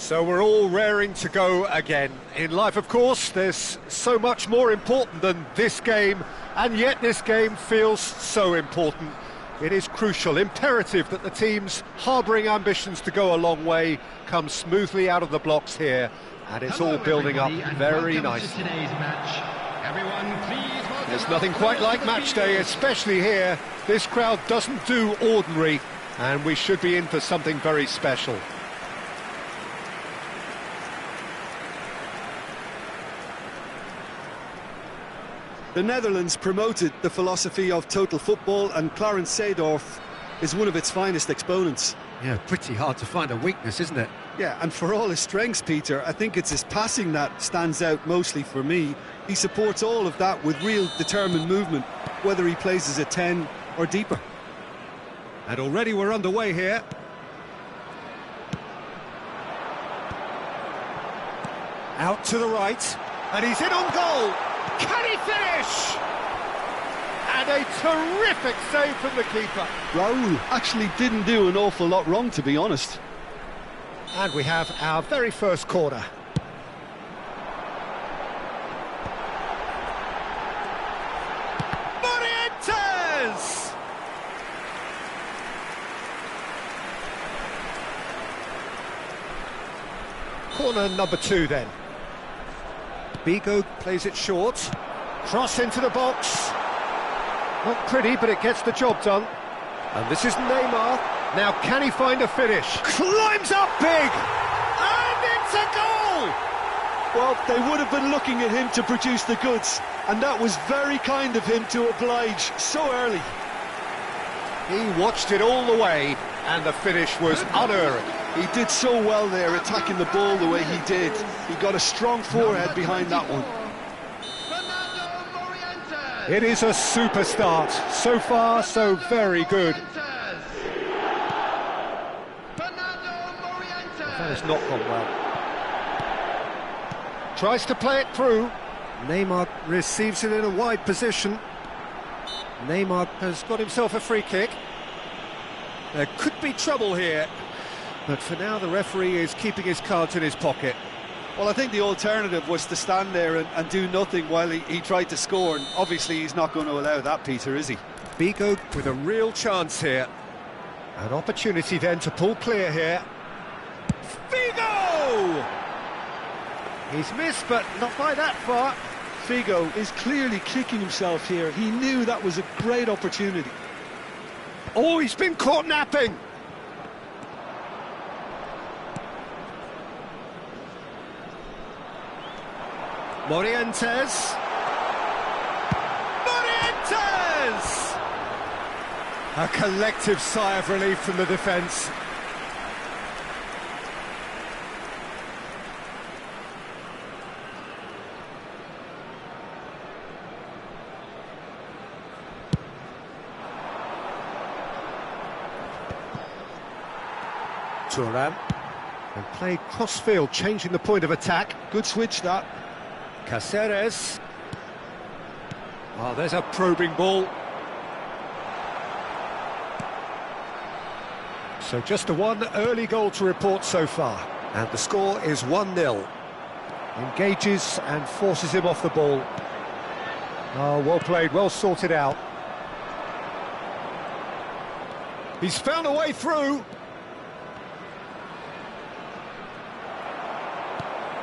So we're all raring to go again. In life, of course, there's so much more important than this game, and yet this game feels so important. It is crucial, imperative that the teams harbouring ambitions to go a long way come smoothly out of the blocks here, and it's all building up very nicely. There's nothing quite like match day, especially here. This crowd doesn't do ordinary, and we should be in for something very special. The Netherlands promoted the philosophy of total football, and Clarence Seedorf is one of its finest exponents. Yeah, pretty hard to find a weakness, isn't it? Yeah, and for all his strengths, Peter, I think it's his passing that stands out mostly for me. He supports all of that with real determined movement, whether he plays as a 10 or deeper. And already we're underway here. Out to the right, and he's in on goal. Can he finish? And a terrific save from the keeper. Raul actually didn't do an awful lot wrong, to be honest. And we have our very first corner. Morientes! Corner number 2 then. Bigo plays it short. Cross into the box. Not pretty, but it gets the job done. And this is Neymar. Now, can he find a finish? Climbs up big! And it's a goal! Well, they would have been looking at him to produce the goods, and that was very kind of him to oblige so early. He watched it all the way, and the finish was unerring. He did so well there, attacking the ball the way he did. He got a strong forehead behind that one. It is a super start. So far, so very good. That has not gone well. Tries to play it through. Neymar receives it in a wide position. Neymar has got himself a free kick. There could be trouble here, but for now the referee is keeping his cards in his pocket. Well, I think the alternative was to stand there and do nothing while he tried to score, and obviously he's not going to allow that, Peter, is he? Bigo with a real chance here. An opportunity then to pull clear here. Figo! He's missed, but not by that far. Figo is clearly kicking himself here. He knew that was a great opportunity. Oh, he's been caught napping! Morientes! Morientes! A collective sigh of relief from the defence. Thuram, and played cross-field, changing the point of attack. Good switch, that. Caceres. Oh, there's a probing ball. So just a one early goal to report so far. And the score is 1-0. Engages and forces him off the ball. Oh, well played, well sorted out. He's found a way through.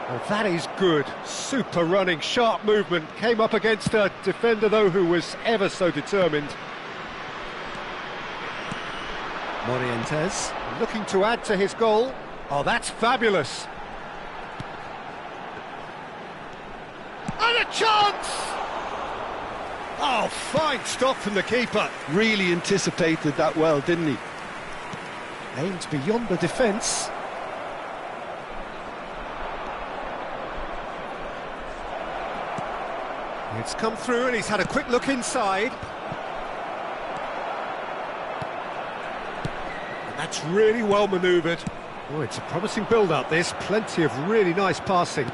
Well, that is good. Super running, sharp movement. Came up against a defender, though, who was ever so determined. Morientes looking to add to his goal. Oh, that's fabulous. And a chance! Oh, fine stop from the keeper. Really anticipated that well, didn't he? Aimed beyond the defence. It's come through and he's had a quick look inside. And that's really well manoeuvred. Oh, it's a promising build-up, this. Plenty of really nice passing.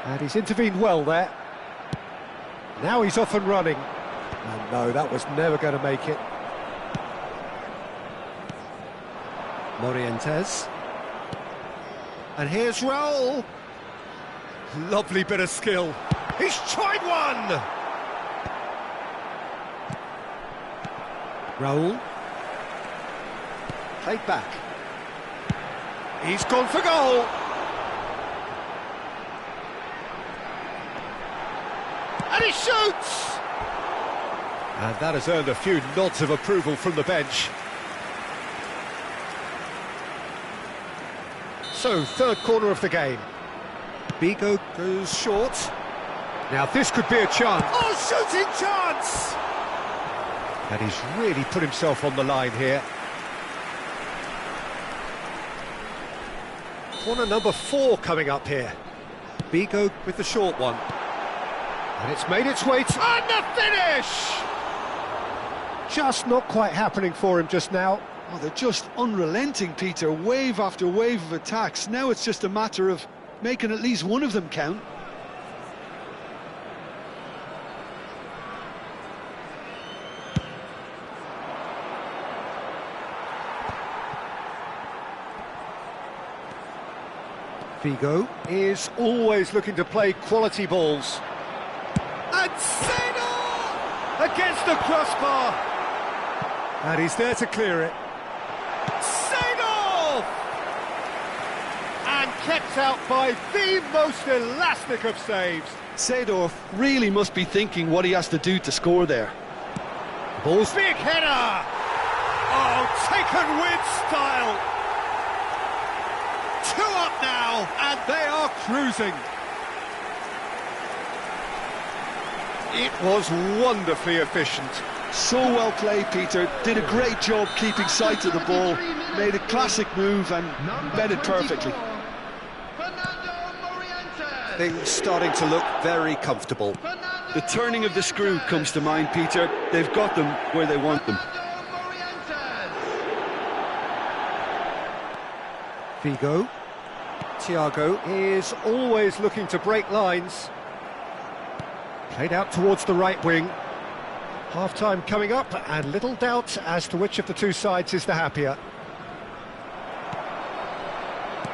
And he's intervened well there. Now he's off and running. Oh, no, that was never going to make it. Morientes. And here's Raul. Lovely bit of skill. He's tried one! Raul. Played back. He's gone for goal. And he shoots! And that has earned a few nods of approval from the bench. So, third corner of the game. Vigo goes short. Now this could be a chance. Oh, shooting chance! And he's really put himself on the line here. Corner number 4 coming up here. Vigo with the short one. And it's made its way to... And the finish! Just not quite happening for him just now. Oh, they're just unrelenting, Peter. Wave after wave of attacks. Now it's just a matter of making at least one of them count. Vigo is always looking to play quality balls. And Seno against the crossbar. And he's there to clear it. Seno! And kept out by the most elastic of saves. Seedorf really must be thinking what he has to do to score there. Ball's big header! Oh, taken with style! 2 up now, and they are cruising. It was wonderfully efficient. So well played, Peter. Did a great job keeping sight of the ball. Made a classic move and met it perfectly. Things starting to look very comfortable. The turning of the screw comes to mind, Peter. They've got them where they want them. Vigo. Thiago is always looking to break lines. Played out towards the right wing. Half-time coming up, and little doubt as to which of the two sides is the happier.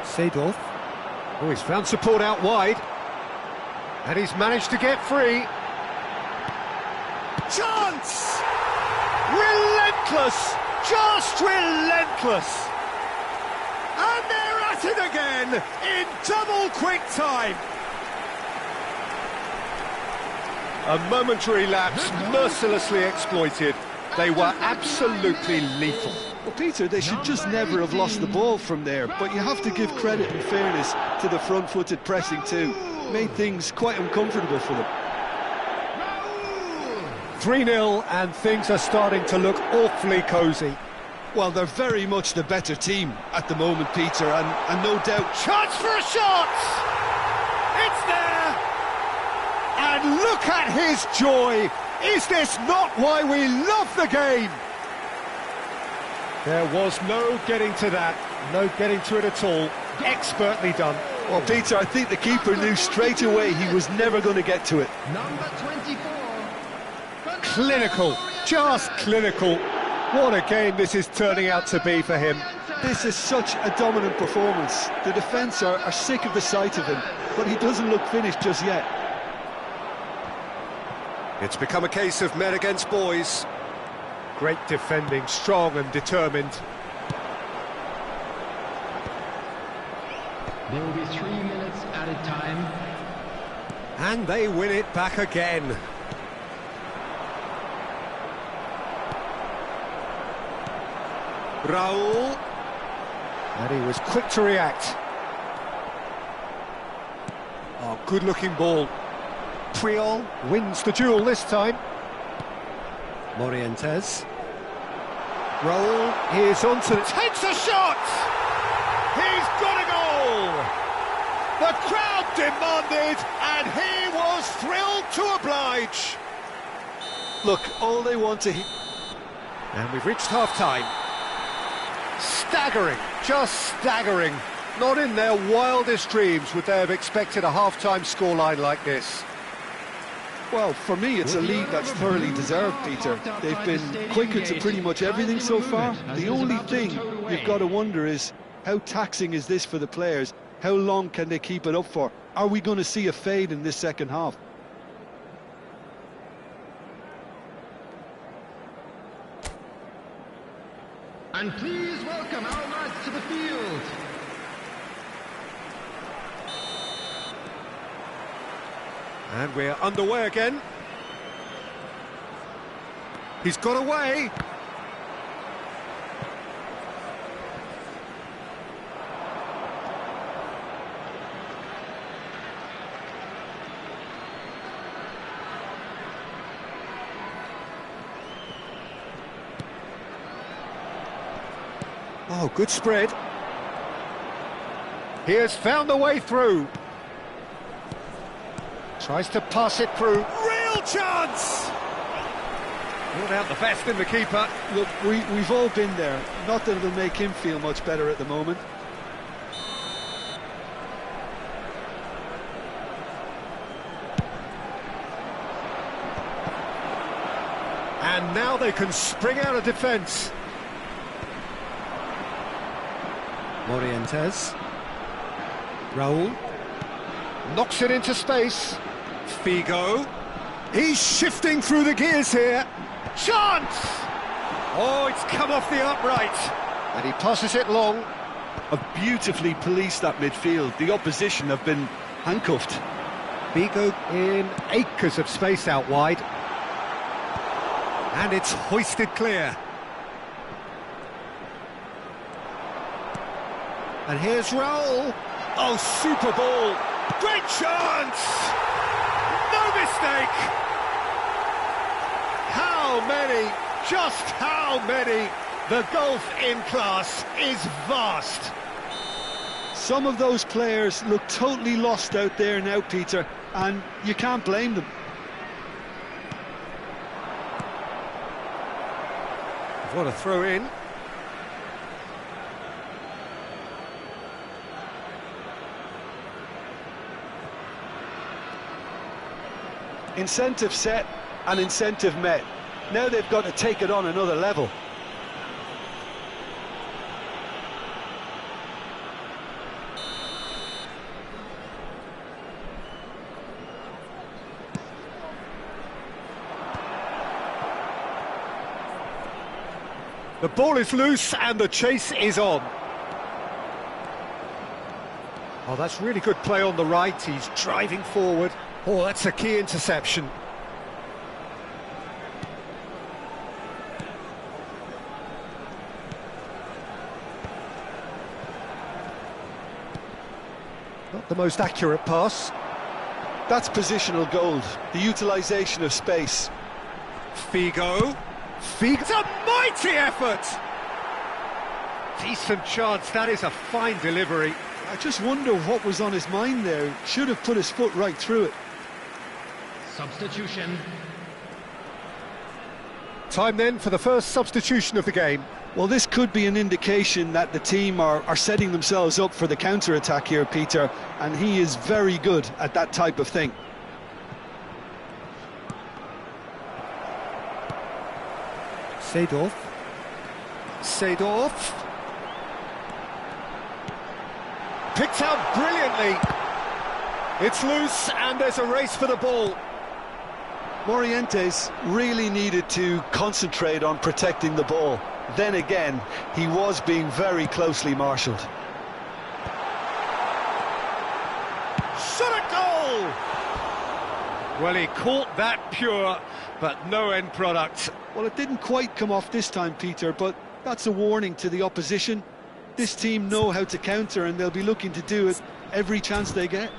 Seedorf. Oh, he's found support out wide. And he's managed to get free. Chance! Relentless! Just relentless! And they're at it again in double quick time. A momentary lapse mercilessly exploited. They were absolutely lethal. Well, Peter, they should just never have lost the ball from there, but you have to give credit and fairness to the front-footed pressing too. Made things quite uncomfortable for them. 3-0 and things are starting to look awfully cosy. Well, they're very much the better team at the moment, Peter, and no doubt... Chance for a shot! It's there! And look at his joy! Is this not why we love the game? There was no getting to that, no getting to it at all. Expertly done. Well, Peter, I think the keeper knew straight away he was never going to get to it. Number 24. Clinical, just clinical. What a game this is turning out to be for him. This is such a dominant performance. The defence are sick of the sight of him, but he doesn't look finished just yet. It's become a case of men against boys. Great defending, strong and determined. There will be 3 minutes added time. And they win it back again. Raul. And he was quick to react. Oh, good-looking ball. Puyol wins the duel this time. Morientes. Raul is on to... Takes a shot! He's got a goal! The crowd demanded, and he was thrilled to oblige. Look, all they want to... And we've reached half-time. Staggering, just staggering. Not in their wildest dreams would they have expected a half-time scoreline like this. Well, for me, it's a lead that's thoroughly deserved, Peter. They've been quicker to pretty much everything so far. The only thing you've got to wonder is, how taxing is this for the players? How long can they keep it up for? Are we going to see a fade in this second half? And please welcome our lads to the field. And we're underway again. He's got away. Oh, good spread. He has found a way through. Tries to pass it through. Real chance! Brought out the best in the keeper. Look, we've all been there. Not that it'll make him feel much better at the moment. And now they can spring out of defence. Morientes. Raul. Knocks it into space. Figo. He's shifting through the gears here. Chance! Oh, it's come off the upright. And he passes it long. Have beautifully policed that midfield. The opposition have been handcuffed. Figo in acres of space out wide. And it's hoisted clear. And here's Raul. Oh, super ball. Great chance! No mistake! How many, just how many? The gulf in class is vast. Some of those players look totally lost out there now, Peter, and you can't blame them. What a throw in. Incentive set and incentive met. Now they've got to take it on another level. The ball is loose and the chase is on. Oh, that's really good play on the right. He's driving forward. Oh, that's a key interception. Not the most accurate pass. That's positional gold, the utilisation of space. Figo. Figo's a mighty effort! Decent chance, that is a fine delivery. I just wonder what was on his mind there. Should have put his foot right through it. Substitution. Time then for the first substitution of the game. Well, this could be an indication that the team are setting themselves up for the counter-attack here, Peter, and he is very good at that type of thing. Seedorf. Picked out brilliantly. It's loose and there's a race for the ball. Morientes really needed to concentrate on protecting the ball. Then again, he was being very closely marshalled. Shot a goal! Well, he caught that pure, but no end product. Well, it didn't quite come off this time, Peter, but that's a warning to the opposition. This team know how to counter and they'll be looking to do it every chance they get.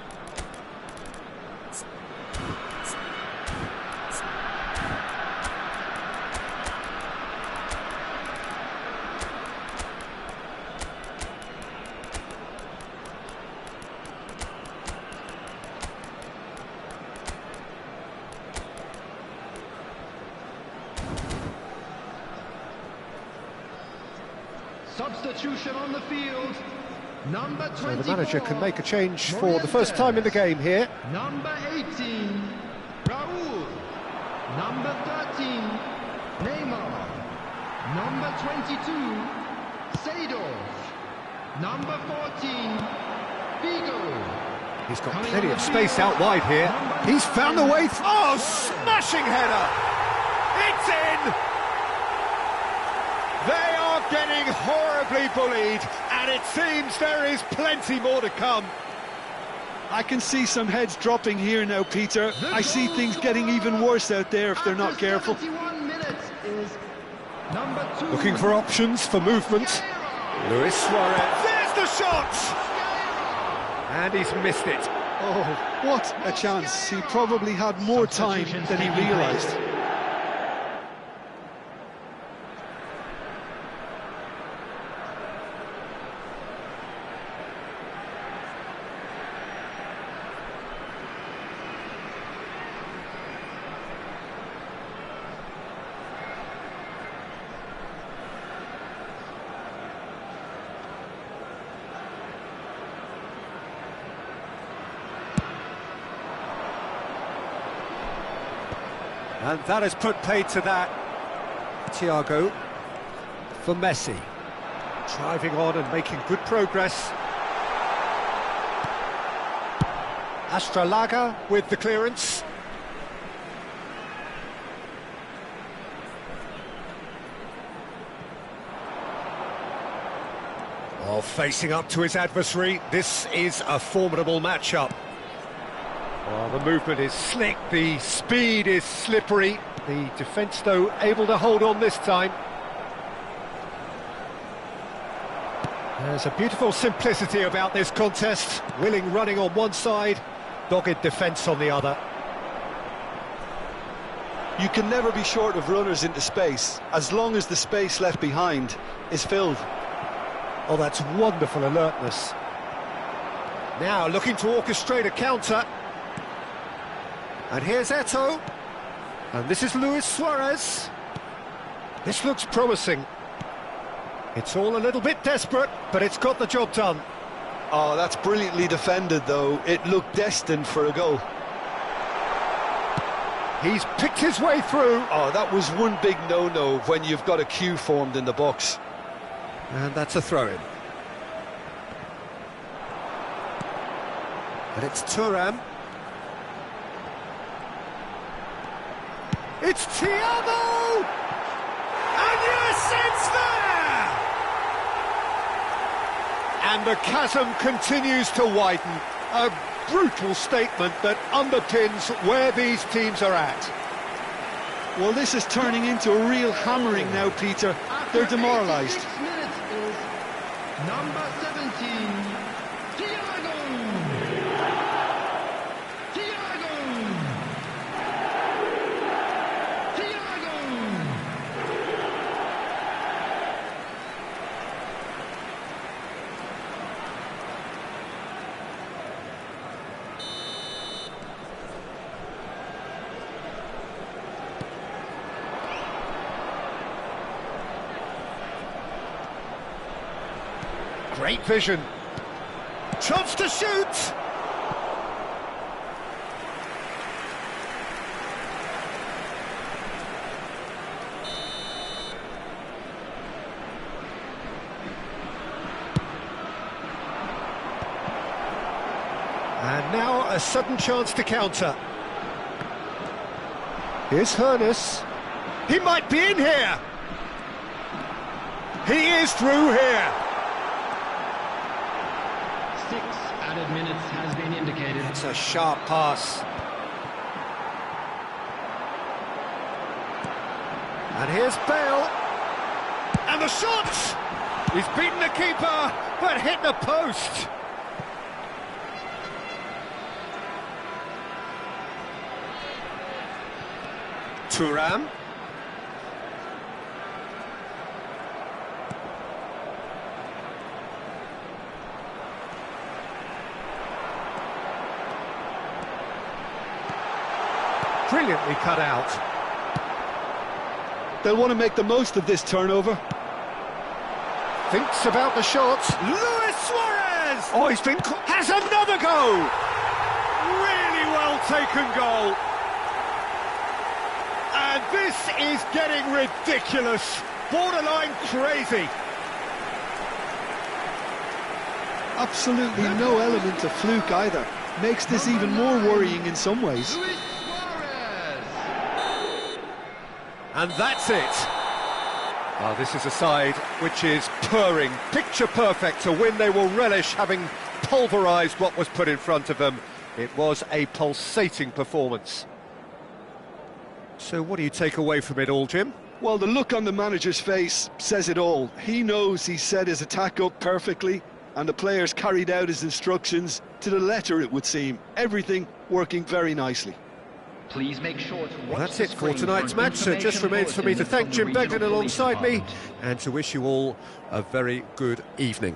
Substitution on the field. Number 24. So the manager can make a change for the first time in the game here. Number 18, Raul. Number 13, Neymar. Number 22, Seedorf. Number 14, He's got plenty of space out wide here. He's found a way. Oh, smashing header! It's in! They are getting horribly bullied, and it seems there is plenty more to come. I can see some heads dropping here now, Peter. I see things getting even worse out there if they're not careful. Looking for options for movement. Luis Suarez. There's the shot! And he's missed it. Oh, what a chance. He probably had more time than he realised. And that has put paid to that. Thiago for Messi. Driving on and making good progress. Astralaga with the clearance. Oh, facing up to his adversary. This is a formidable matchup. Oh, the movement is slick, the speed is slippery. The defence, though, able to hold on this time. There's a beautiful simplicity about this contest. Willing running on one side, dogged defence on the other. You can never be short of runners into space, as long as the space left behind is filled. Oh, that's wonderful alertness. Now looking to orchestrate a counter. And here's Eto'o. And this is Luis Suarez. This looks promising. It's all a little bit desperate, but it's got the job done. Oh, that's brilliantly defended, though. It looked destined for a goal. He's picked his way through. Oh, that was one big no-no when you've got a queue formed in the box. And that's a throw-in. And it's Thuram. It's Thiago! And yes, it's there! And the chasm continues to widen. A brutal statement that underpins where these teams are at. Well, this is turning into a real hammering now, Peter. They're demoralised. Number 17, Thiago! Thiago! Thiago! Great vision. Chance to shoot! And now a sudden chance to counter. Here's Hernus. He might be in here! He is through here! 6 added minutes has been indicated. It's a sharp pass. And here's Bale. And the shot! He's beaten the keeper, but hit the post. Thuram. Brilliantly cut out. They'll want to make the most of this turnover. Thinks about the shot. Luis Suarez! Oh, has another go! Really well taken goal. And this is getting ridiculous. Borderline crazy. absolutely no element of fluke either. Makes this even more worrying in some ways. And that's it. Oh, this is a side which is purring, picture perfect, a win they will relish, having pulverised what was put in front of them. It was a pulsating performance. So what do you take away from it all, Jim? Well, the look on the manager's face says it all. He knows he set his attack up perfectly, and the players carried out his instructions to the letter, it would seem. Everything working very nicely. Please make sure to watch Well, that's the it for screen tonight's for match, so it just remains for me to thank Jim bulletin Beglin from the alongside me, regional police and to wish you all a very good evening.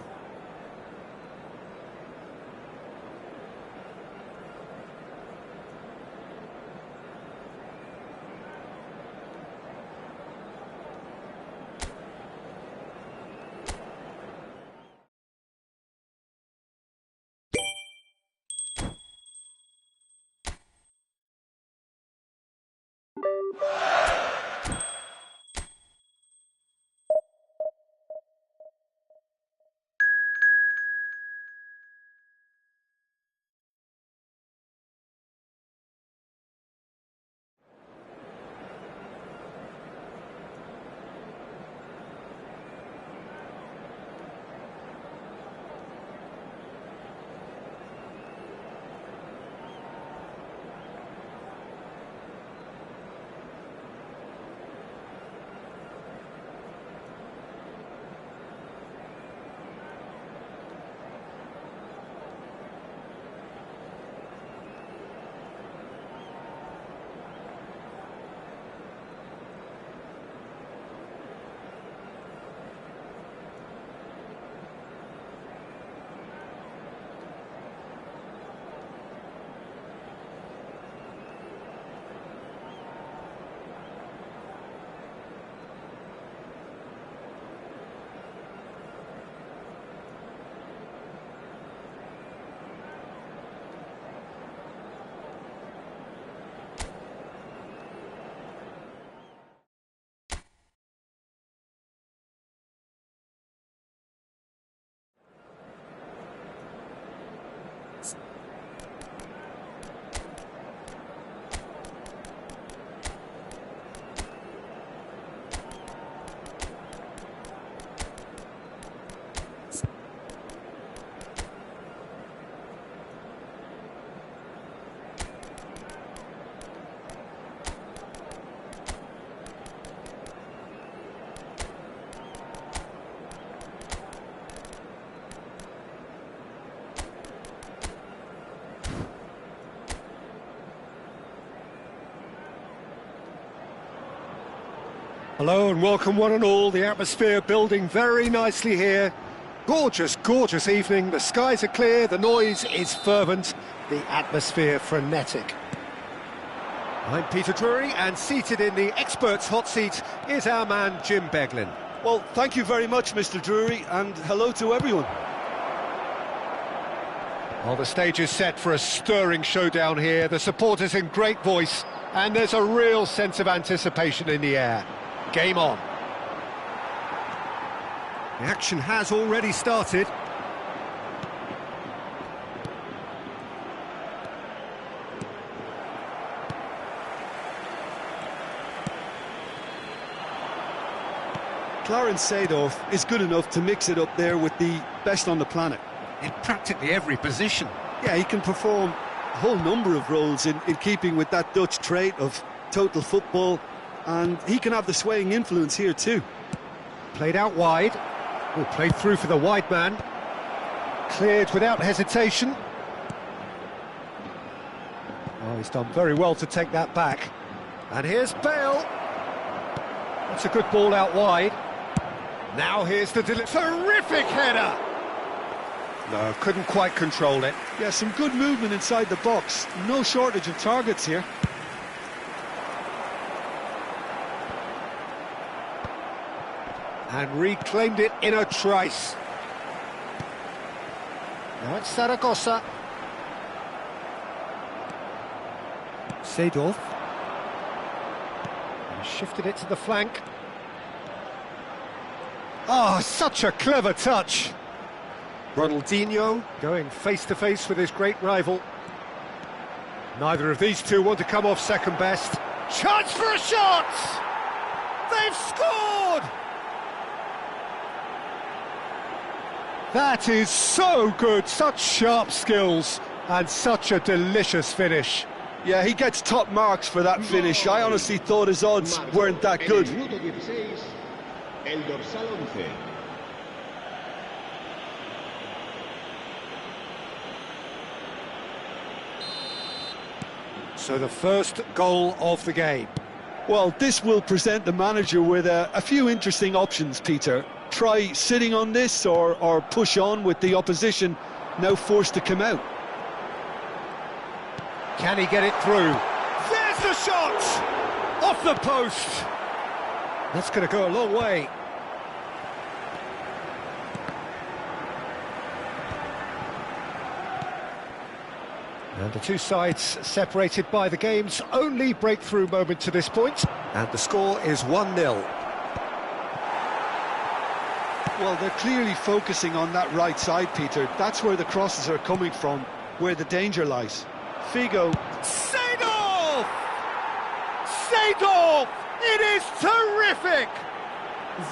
Hello and welcome one and all, the atmosphere building very nicely here. Gorgeous, gorgeous evening, the skies are clear, the noise is fervent, the atmosphere frenetic. I'm Peter Drury, and seated in the experts' hot seat is our man Jim Beglin. Well, thank you very much, Mr. Drury, and hello to everyone. Well, the stage is set for a stirring showdown here, the supporters in great voice, and there's a real sense of anticipation in the air. Game on. The action has already started. Clarence Seedorf is good enough to mix it up there with the best on the planet. In practically every position. Yeah, he can perform a whole number of roles in keeping with that Dutch trait of total football, and he can have the swaying influence here too. Played out wide. Oh, played through for the wide man. Cleared without hesitation. Oh, he's done very well to take that back. And here's Bale. That's a good ball out wide. Now here's the terrific header. No, couldn't quite control it. Yeah, some good movement inside the box. No shortage of targets here. And reclaimed it in a trice. Now it's Zaragoza. Seedorf. And shifted it to the flank. Oh, such a clever touch. Ronaldinho going face-to-face with his great rival. Neither of these two want to come off second best. Chance for a shot! They've scored! That is so good, such sharp skills, and such a delicious finish. Yeah, he gets top marks for that finish. I honestly thought his odds weren't that good. So the first goal of the game. Well, this will present the manager with a few interesting options, Peter. Try sitting on this or push on with the opposition now forced to come out. Can he get it through? There's the shot! Off the post! That's going to go a long way. And the two sides separated by the game's only breakthrough moment to this point. And the score is 1-0. Well, they're clearly focusing on that right side, Peter. That's where the crosses are coming from, where the danger lies. Figo. Seedorf! Seedorf! It is terrific!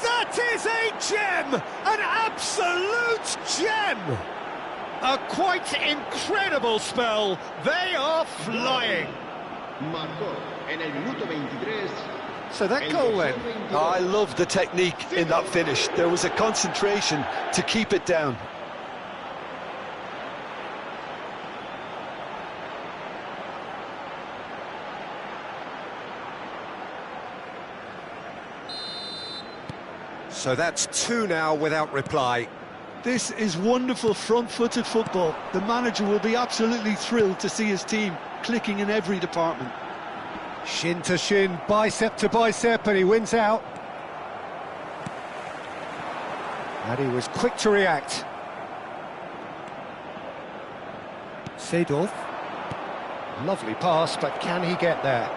That is a gem! An absolute gem! A quite incredible spell. They are flying. So that goal then. Oh, I love the technique in that finish. There was a concentration to keep it down. So that's two now without reply. This is wonderful front-footed football. The manager will be absolutely thrilled to see his team clicking in every department. Shin to shin, bicep to bicep, and he wins out. And he was quick to react. Seedorf. Lovely pass, but can he get there?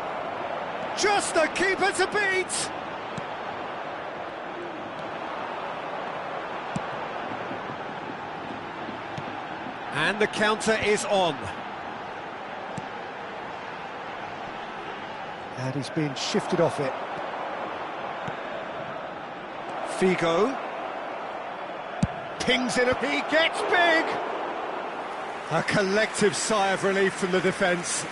Just the keeper to beat! And the counter is on. And he's been shifted off it. Figo. Pings in, he gets big! A collective sigh of relief from the defence.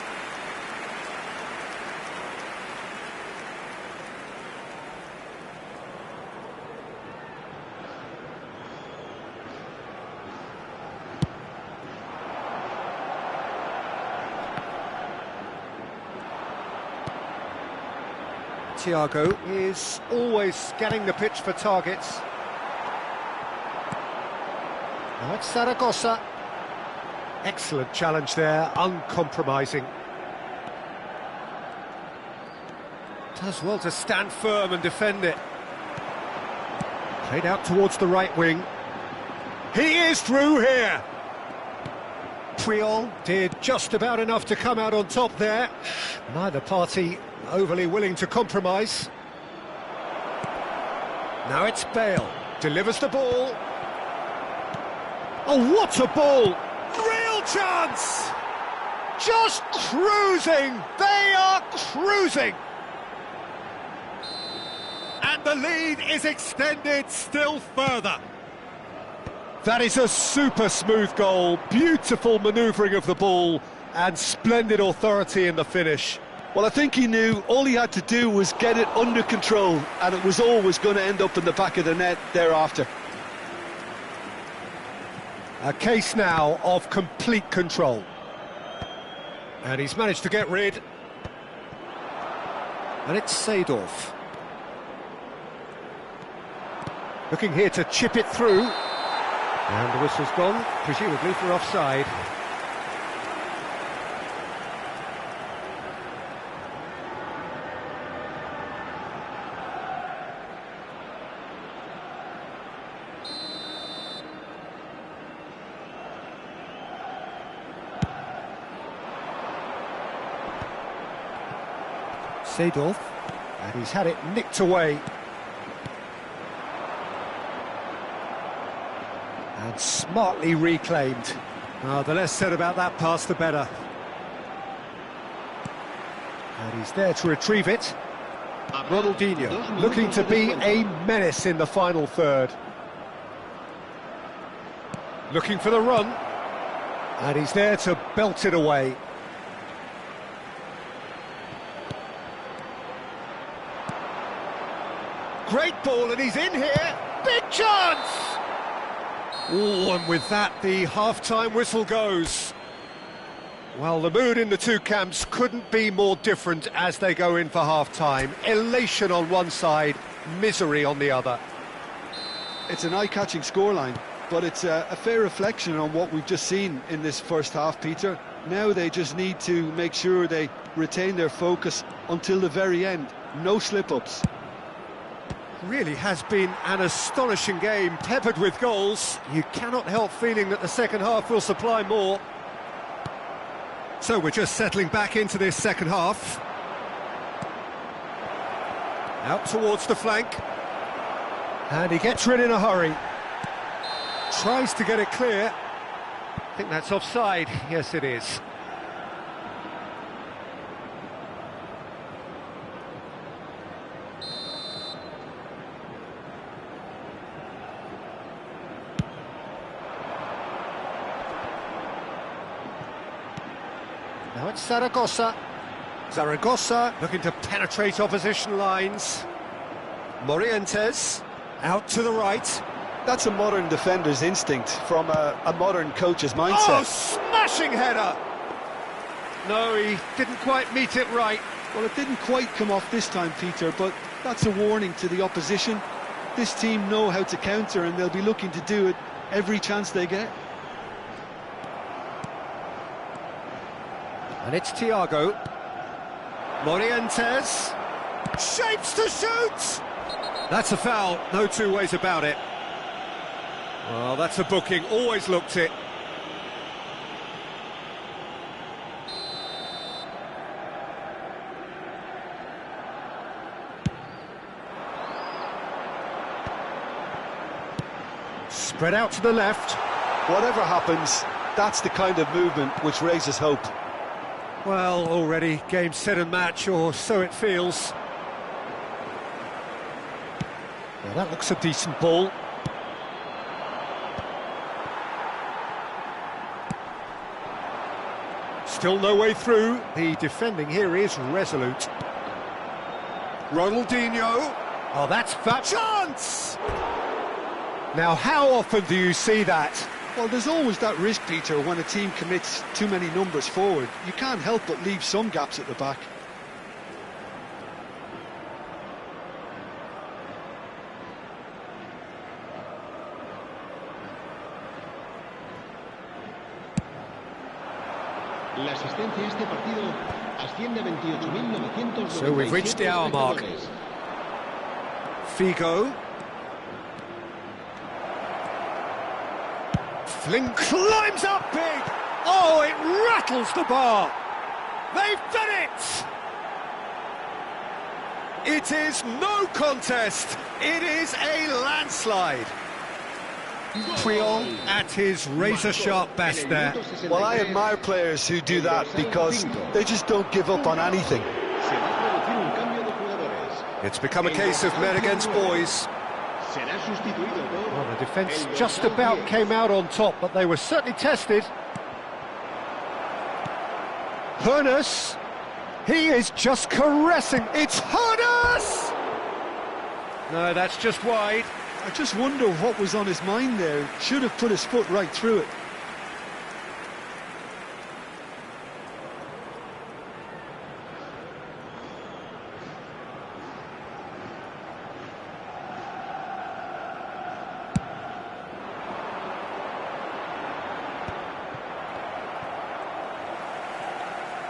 Thiago is always scanning the pitch for targets. Now it's Zaragoza. Excellent challenge there, uncompromising. Does well to stand firm and defend it. Played out towards the right wing. He is through here! Puyol did just about enough to come out on top there. Neither party overly willing to compromise. Now it's Bale, delivers the ball. Oh, what a ball! Real chance! Just cruising! They are cruising! And the lead is extended still further. That is a super smooth goal, beautiful manoeuvring of the ball, and splendid authority in the finish. Well, I think he knew all he had to do was get it under control, and it was always going to end up in the back of the net thereafter. A case now of complete control. And he's managed to get rid. And it's Seedorf. Looking here to chip it through. And the whistle's gone, presumably for offside. Seedorf, and he's had it nicked away. And smartly reclaimed. The less said about that pass, the better. And he's there to retrieve it. Ronaldinho, looking to be a menace in the final third. Looking for the run. And he's there to belt it away. Great ball, and he's in here. Big chance! Oh, and with that, the half-time whistle goes. Well, the mood in the two camps couldn't be more different as they go in for half-time. Elation on one side, misery on the other. It's an eye-catching scoreline, but it's a fair reflection on what we've just seen in this first half, Peter. Now they just need to make sure they retain their focus until the very end. No slip-ups. Really has been an astonishing game, peppered with goals. You cannot help feeling that the second half will supply more. So we're just settling back into this second half. Out towards the flank. And he gets rid in a hurry. Tries to get it clear. I think that's offside. Yes, it is. Now it's Zaragoza. Zaragoza looking to penetrate opposition lines. Morientes out to the right. That's a modern defender's instinct from a modern coach's mindset. Oh, smashing header! No, he didn't quite meet it right. Well, it didn't quite come off this time, Peter, but that's a warning to the opposition. This team know how to counter, and they'll be looking to do it every chance they get. And it's Thiago. Morientes. Shapes to shoot! That's a foul, no two ways about it. Well, that's a booking, always looked it. Spread out to the left. Whatever happens, that's the kind of movement which raises hope. Well, already game, set and match, or so it feels. Well, that looks a decent ball. Still no way through. The defending here is resolute. Ronaldinho. Oh, that's that chance! Now, how often do you see that? Well, there's always that risk, Peter, when a team commits too many numbers forward. You can't help but leave some gaps at the back. La asistencia a este partido asciende a 28.997. So we've reached the hour mark. Figo. Fling climbs up big! Oh, it rattles the bar! They've done it! It is no contest, it is a landslide. Puyol at his razor-sharp best there. Well, I admire players who do that because they just don't give up on anything. It's become a case of men against boys. Well, the defence just about came out on top, but they were certainly tested. Hoeneß, he is just caressing. It's Hoeneß! No, that's just wide. I just wonder what was on his mind there. Should have put his foot right through it.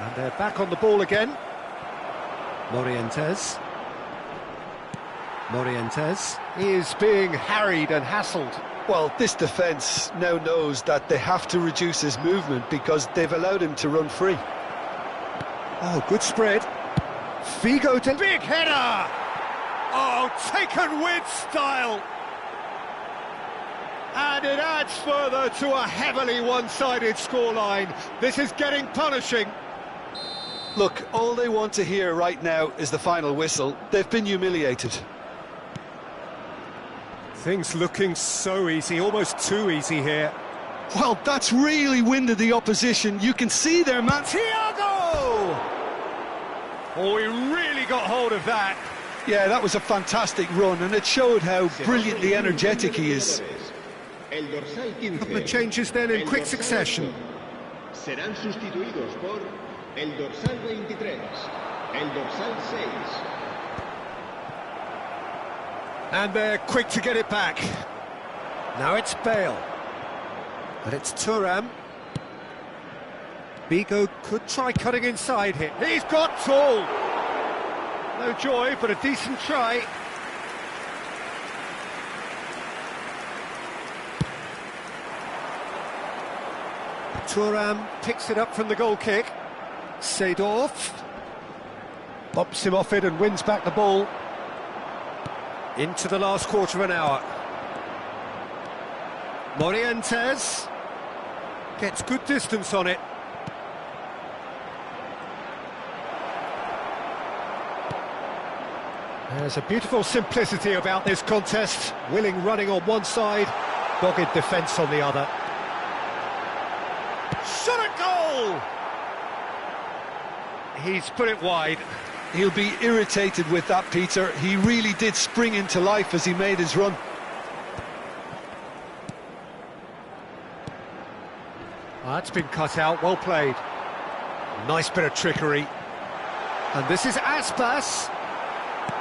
And they're back on the ball again. Morientes. Morientes is being harried and hassled. Well, this defence now knows that they have to reduce his movement because they've allowed him to run free. Oh, good spread. Figo to... Big header! Oh, taken with style! And it adds further to a heavily one-sided scoreline. This is getting punishing. Look, all they want to hear right now is the final whistle. They've been humiliated. Things looking so easy, almost too easy here. Well, that's really winded the opposition. You can see their man... Thiago! Oh, he really got hold of that. Yeah, that was a fantastic run, and it showed how brilliantly energetic he is. El dorsal 15. Couple of changes then in quick succession. Serán sustituidos por el dorsal 23, el dorsal 6. And they're quick to get it back. Now it's Bale. But it's Thuram. Bigo could try cutting inside here. He's got tall. No joy, but a decent try. Thuram picks it up from the goal kick. Seedorf bops him off it and wins back the ball. Into the last quarter of an hour. Morientes gets good distance on it. There's a beautiful simplicity about this contest. Willing running on one side, dogged defence on the other. Shot at goal! He's put it wide. He'll be irritated with that, Peter. He really did spring into life as he made his run. Well, that's been cut out, well played. Nice bit of trickery. And this is Aspas.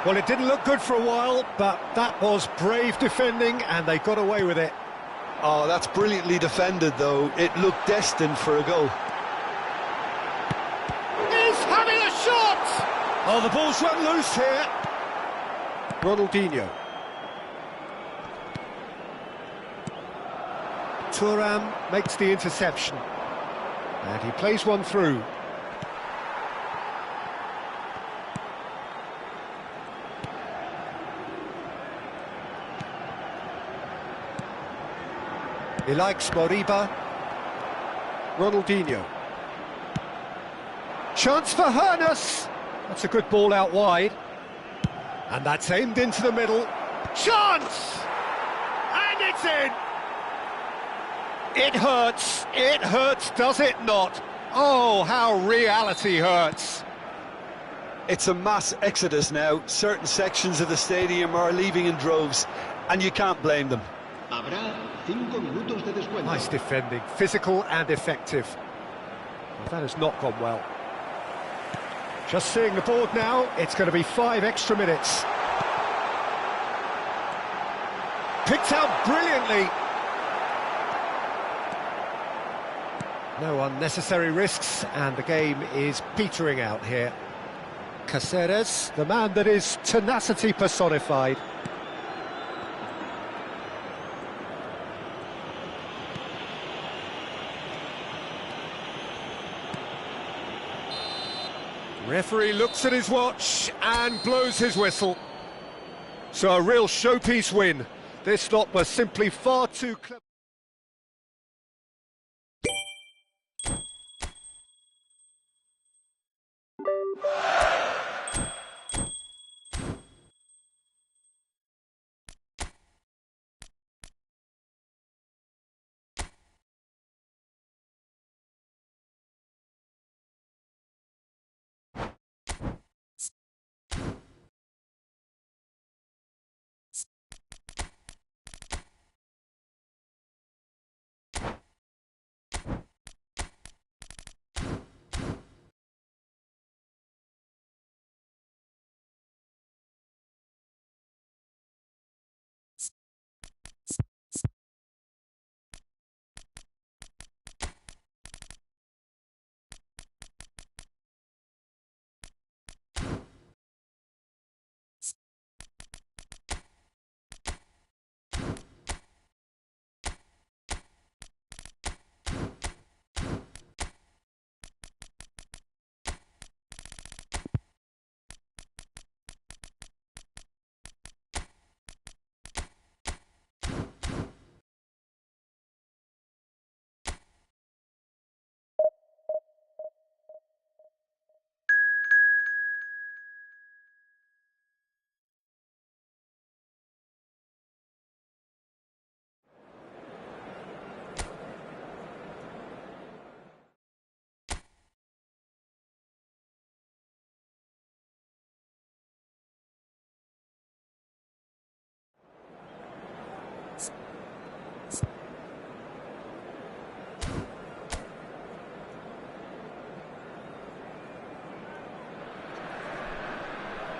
Well, it didn't look good for a while, but that was brave defending, and they got away with it. Oh, that's brilliantly defended, though. It looked destined for a goal. He's having a shot! Oh, the ball's run loose here. Ronaldinho. Thuram makes the interception. And he plays one through. He likes Moriba. Ronaldinho. Chance for Hernus. That's a good ball out wide. And that's aimed into the middle. Chance! And it's in! It hurts, does it not? Oh, how reality hurts. It's a mass exodus now. Certain sections of the stadium are leaving in droves, and you can't blame them. Habrá 5 minutos de descuento. Nice defending, physical and effective. Well, that has not gone well. Just seeing the board now, it's going to be 5 extra minutes. Picked out brilliantly. No unnecessary risks, and the game is petering out here. Caceres, the man that is tenacity personified. Referee looks at his watch and blows his whistle. So a real showpiece win. This lot was simply far too clever.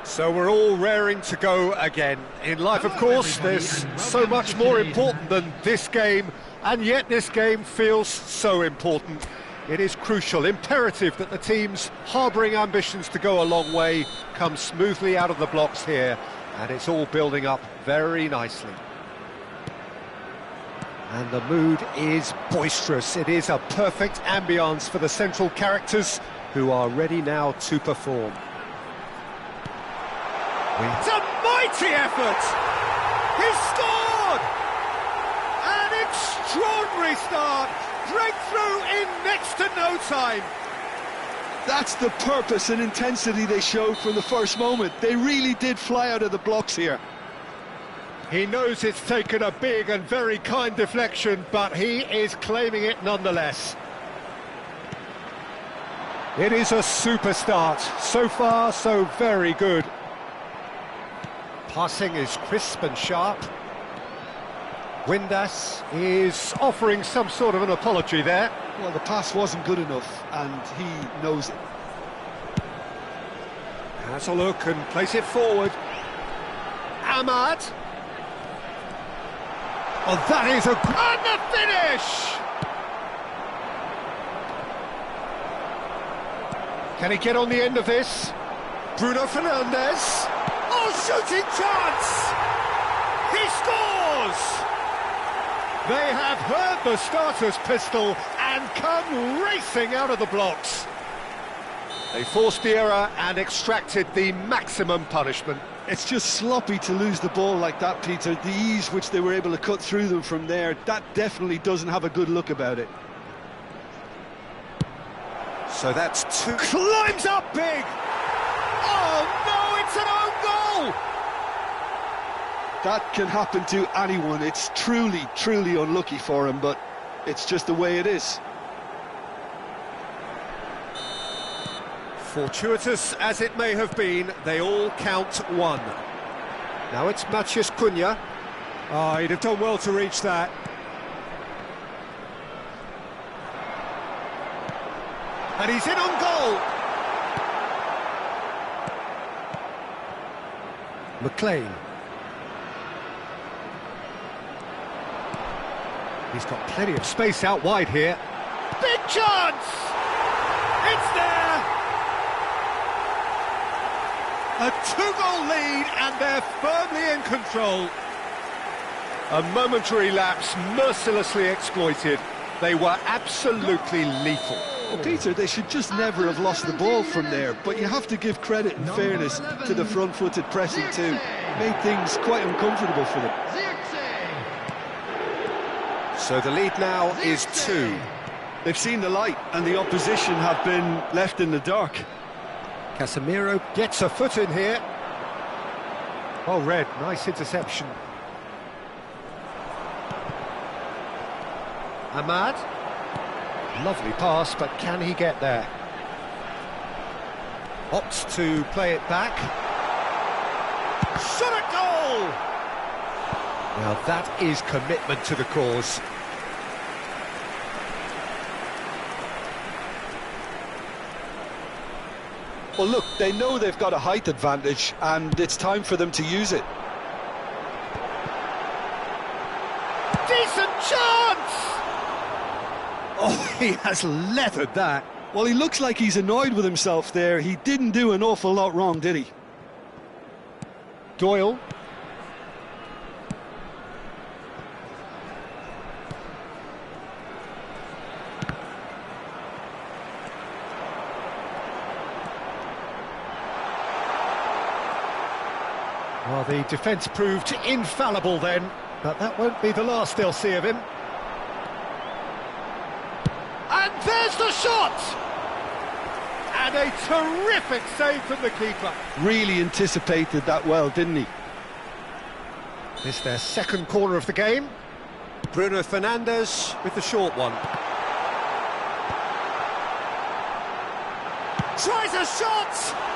So we're all raring to go again. In life, of course, there's so much more important than this game, and yet this game feels so important. It is crucial, imperative that the teams harbouring ambitions to go a long way come smoothly out of the blocks here, and it's all building up very nicely. And the mood is boisterous. It is a perfect ambience for the central characters who are ready now to perform. It's a mighty effort! He scored! An extraordinary start! Breakthrough in next to no time! That's the purpose and intensity they showed from the first moment. They really did fly out of the blocks here. He knows it's taken a big and very kind deflection, but he is claiming it nonetheless. It is a super start. So far, so very good. Passing is crisp and sharp. Windass is offering some sort of an apology there. Well, the pass wasn't good enough, and he knows it. Has a look and plays it forward. Ahmad. Oh, that is a... And the finish! Can he get on the end of this? Bruno Fernandes. Oh, shooting chance! He scores! They have heard the starter's pistol and come racing out of the blocks. They forced the error and extracted the maximum punishment. It's just sloppy to lose the ball like that, Peter. The ease which they were able to cut through them from there, that definitely doesn't have a good look about it. So that's two... Climbs up big! Oh no, it's an own goal! That can happen to anyone. It's truly, truly unlucky for him, but it's just the way it is. Fortuitous as it may have been, they all count one. Now it's Matheus Cunha. Oh, he'd have done well to reach that. And he's in on goal. McLean. He's got plenty of space out wide here. Big chance! It's there! A two-goal lead, and they're firmly in control. A momentary lapse mercilessly exploited. They were absolutely lethal. Well, Peter, they should just never have lost the ball from there, but you have to give credit and fairness to the front-footed pressing too. Made things quite uncomfortable for them. So the lead now is 2. They've seen the light, and the opposition have been left in the dark. Casemiro gets a foot in here. Oh, Red, nice interception. Ahmad. Lovely pass, but can he get there? Opts to play it back. Shot at goal! Now that is commitment to the cause. Well, look, they know they've got a height advantage, and it's time for them to use it. Decent chance! Oh, he has leathered that. Well, he looks like he's annoyed with himself there. He didn't do an awful lot wrong, did he? Doyle. Well, the defence proved infallible then, but that won't be the last they'll see of him. And there's the shot! And a terrific save from the keeper. Really anticipated that well, didn't he? This their second corner of the game. Bruno Fernandes with the short one. Tries a shot!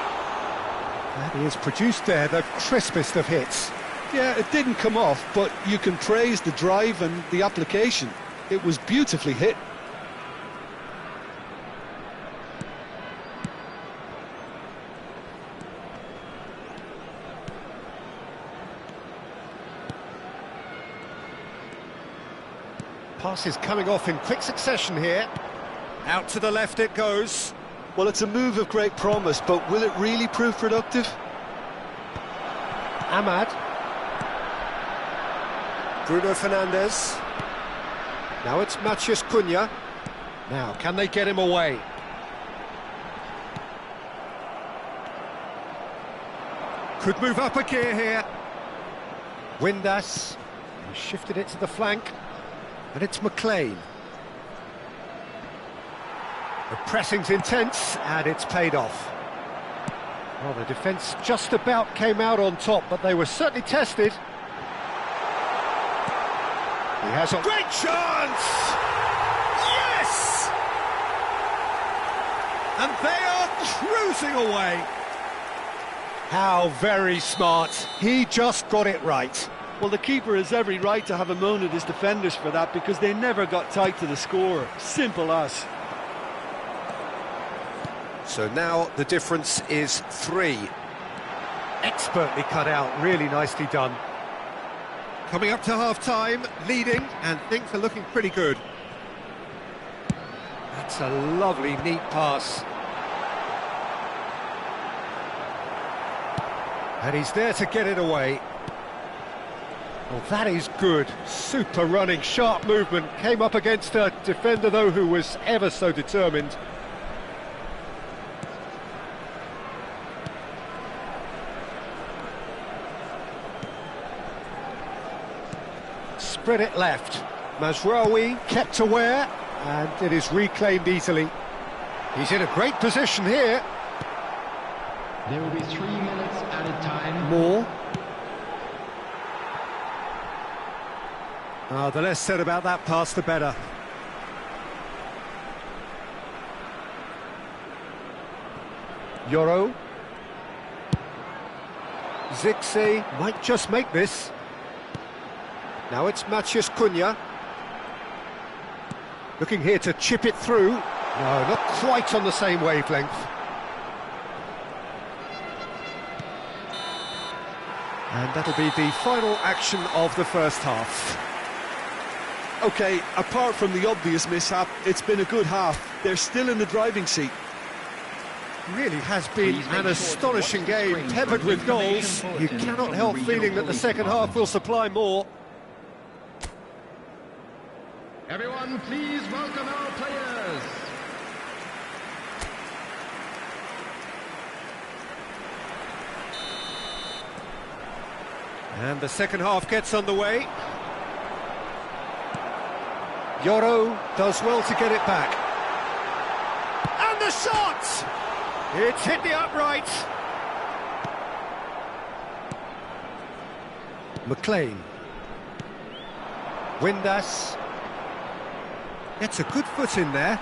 And he has produced there the crispest of hits. Yeah, it didn't come off, but you can praise the drive and the application. It was beautifully hit. Passes coming off in quick succession here. Out to the left it goes. Well, it's a move of great promise, but will it really prove productive? Ahmad. Bruno Fernandes. Now it's Matheus Cunha. Now, can they get him away? Could move up a gear here. Windass. He shifted it to the flank. And it's McLean. The pressing's intense, and it's paid off. Well, the defence just about came out on top, but they were certainly tested. He has a great chance! Yes! And they are cruising away. How very smart. He just got it right. Well, the keeper has every right to have a moan at his defenders for that, because they never got tight to the score. Simple as. So now the difference is 3. Expertly cut out, really nicely done. Coming up to half-time, leading, and things are looking pretty good. That's a lovely, neat pass. And he's there to get it away. Well, that is good. Super running, sharp movement. Came up against a defender, though, who was ever so determined. Spread it left. Mazraoui kept aware, and it is reclaimed easily. He's in a great position here. There will be 3 minutes added time. More. The less said about that pass, the better. Yoro. Zirkzee might just make this. Now it's Matheus Cunha. Looking here to chip it through. No, not quite on the same wavelength. And that'll be the final action of the first half. OK, apart from the obvious mishap, it's been a good half. They're still in the driving seat. Really has been an astonishing game, peppered with goals. You cannot help feeling that the second half will supply more. Everyone, please welcome our players. And the second half gets underway. Yoro does well to get it back. And the shot! It's hit the upright. McLean. Windass. Gets a good foot in there.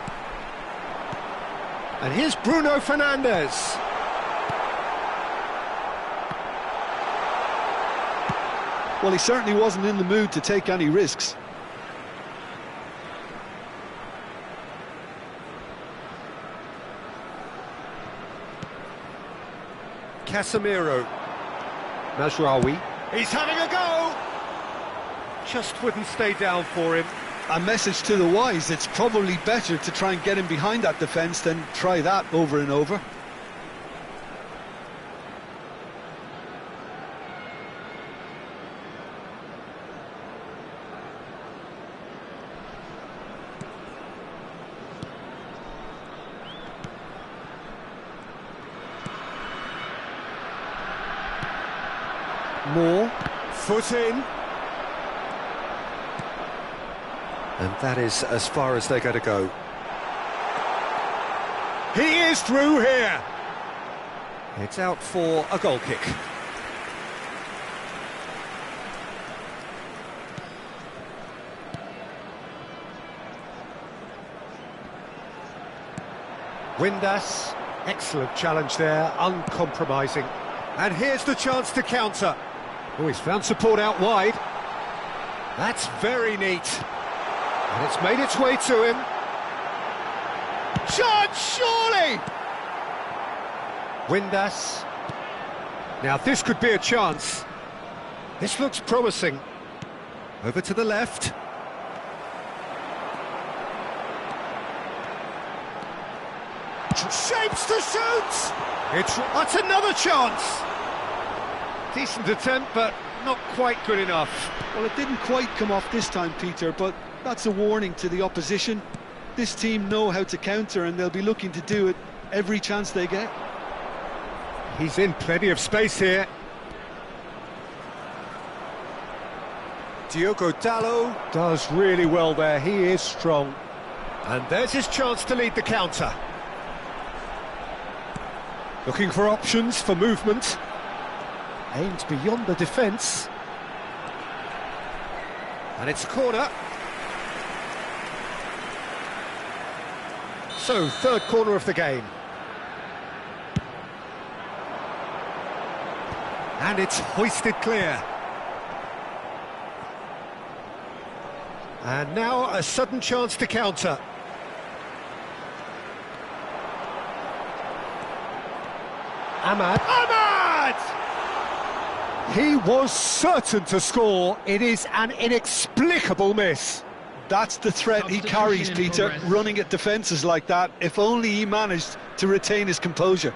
And here's Bruno Fernandes. Well, he certainly wasn't in the mood to take any risks. Casemiro. Mazraoui. He's having a go! Just wouldn't stay down for him. A message to the wise, it's probably better to try and get him behind that defence than try that over and over. More. Foot in. And that is as far as they're going to go. He is through here. It's out for a goal kick. Windass, excellent challenge there, uncompromising. And here's the chance to counter. Oh, he's found support out wide. That's very neat. And it's made its way to him. Chance, surely! Windass. Now this could be a chance. This looks promising. Over to the left. aims to shoot! That's another chance! Decent attempt, but not quite good enough. Well, it didn't quite come off this time, Peter, but that's a warning to the opposition. This team know how to counter, and they'll be looking to do it every chance they get. He's in plenty of space here. Diogo Dalot does really well there, he is strong. And there's his chance to lead the counter. Looking for options for movement. Aims beyond the defence. And it's a corner. So, third corner of the game. And it's hoisted clear. And now a sudden chance to counter. Ahmad! He was certain to score. It is an inexplicable miss. That's the threat he carries, Peter, running at defences like that. If only he managed to retain his composure.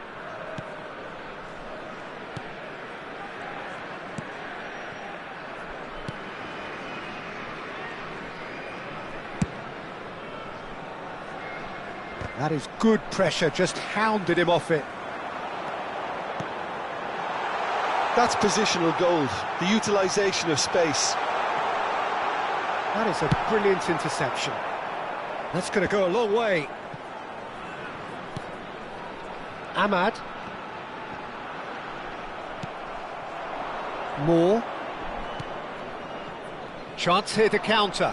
That is good pressure, just hounded him off it. That's positional gold, the utilisation of space. That is a brilliant interception. That's going to go a long way. Ahmad. Moore. Chance here to counter.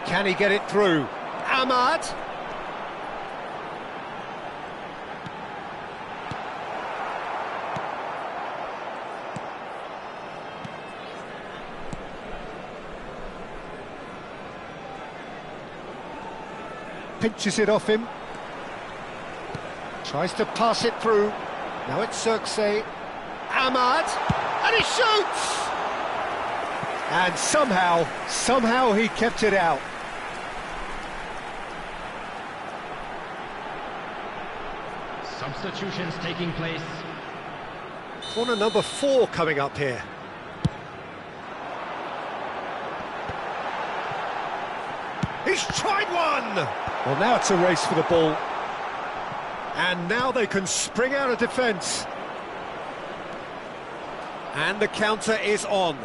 Can he get it through? Ahmad. Pinches it off him. Tries to pass it through. Now it's Circe. Ahmad. And he shoots! And somehow he kept it out. Substitutions taking place. Corner number 4 coming up here. He's tried one! Well, now it's a race for the ball. And now they can spring out of defence. And the counter is on.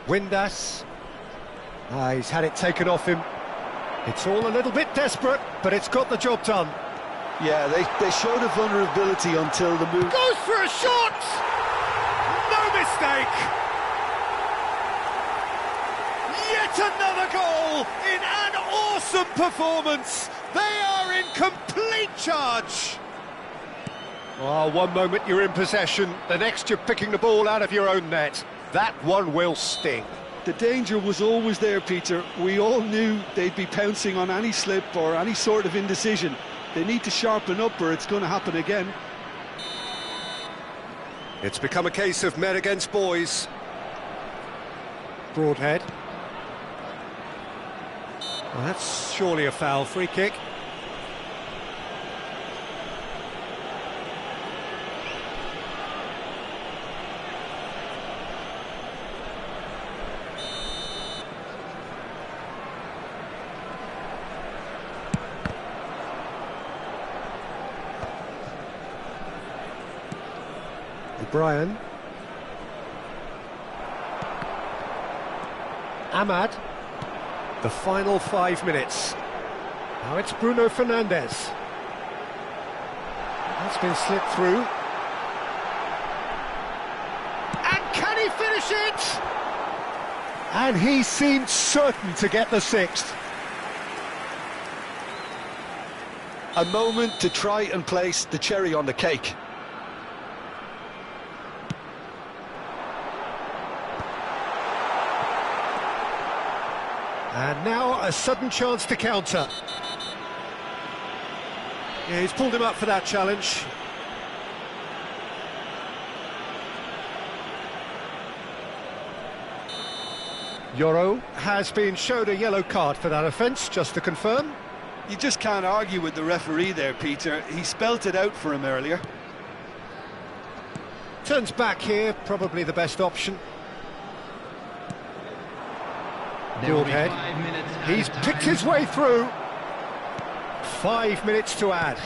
Windass. He's had it taken off him. It's all a little bit desperate, but it's got the job done. Yeah, they showed a vulnerability until the move... Goes for a shot! No mistake! Yet another goal in an awesome performance! They are in complete charge! Oh, one moment you're in possession, the next you're picking the ball out of your own net. That one will sting. The danger was always there, Peter. We all knew they'd be pouncing on any slip or any sort of indecision. They need to sharpen up or it's going to happen again. It's become a case of men against boys. Broadhead. Well, that's surely a foul. Free kick. Brian. Ahmad. The final 5 minutes. Now it's Bruno Fernandes. That's been slipped through. And can he finish it? And he seemed certain to get the 6th. A moment to try and place the cherry on the cake. And now a sudden chance to counter. Yeah, he's pulled him up for that challenge. Yoro has been showed a yellow card for that offence, just to confirm. You just can't argue with the referee there, Peter. He spelt it out for him earlier. Turns back here, probably the best option. There will be Broadhead. 5 minutes He's added picked time. his way through. 5 minutes to add.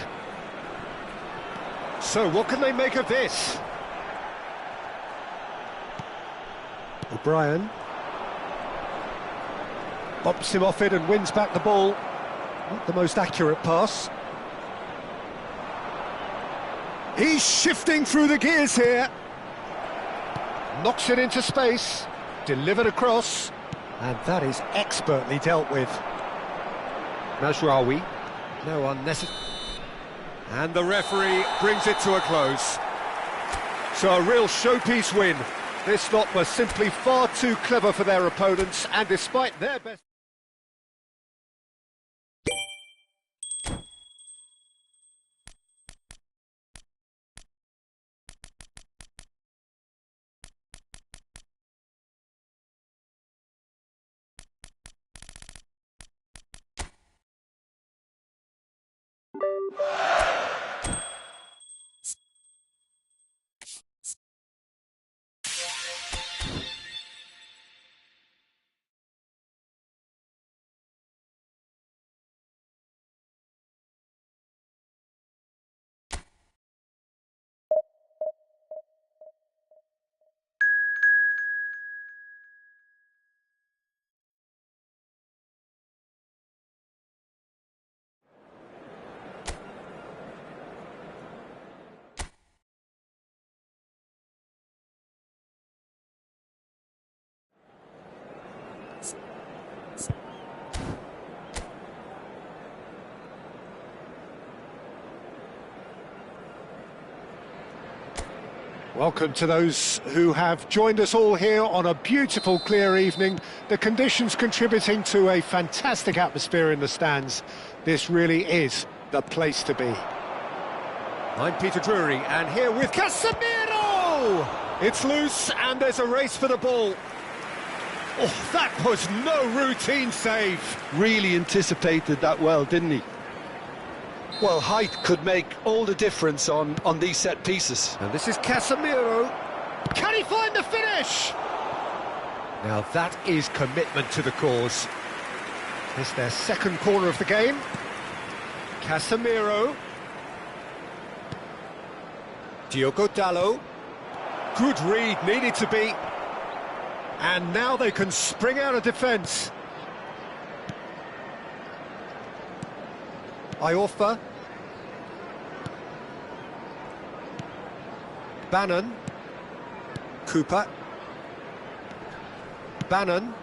So what can they make of this? O'Brien bumps him off it and wins back the ball. Not the most accurate pass. He's shifting through the gears here. Knocks it into space. Delivered across. And that is expertly dealt with. Mazraoui. No unnecessary. And the referee brings it to a close. So a real showpiece win. This lot was simply far too clever for their opponents, and despite their best... Welcome to those who have joined us all here on a beautiful, clear evening. The conditions contributing to a fantastic atmosphere in the stands. This really is the place to be. I'm Peter Drury, and here with Casemiro! It's loose, and there's a race for the ball. Oh, that was no routine save. Really anticipated that well, didn't he? Well, height could make all the difference on these set pieces. And this is Casemiro. Can he find the finish? Now that is commitment to the cause. It's their second corner of the game. Casemiro. Diogo Dalot. Good read, needed to be. And now they can spring out of defence. Iorfa. Bannon. Cooper. Bannon.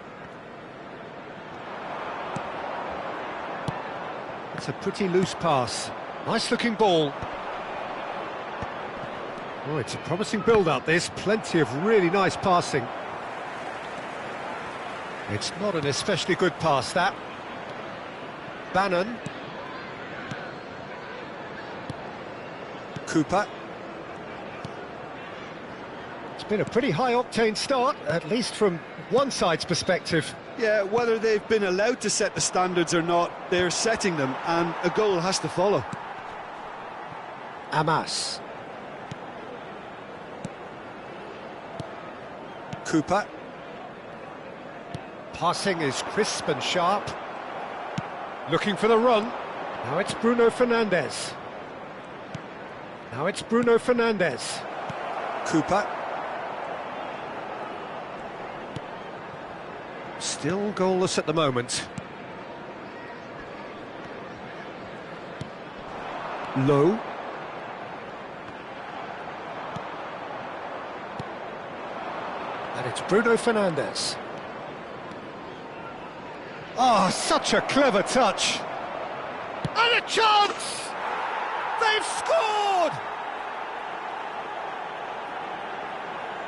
It's a pretty loose pass. Nice looking ball. Oh, it's a promising build-up, this. Plenty of really nice passing. It's not an especially good pass, that. Bannon. Cooper. It's been a pretty high-octane start, at least from one side's perspective. Yeah, whether they've been allowed to set the standards or not, they're setting them, and a goal has to follow. Amas. Cooper. Passing is crisp and sharp. Looking for the run. Now it's Bruno Fernandes. Now it's Bruno Fernandes. Cooper. Still goalless at the moment. Low. And it's Bruno Fernandes. Oh, such a clever touch. And a chance! They've scored!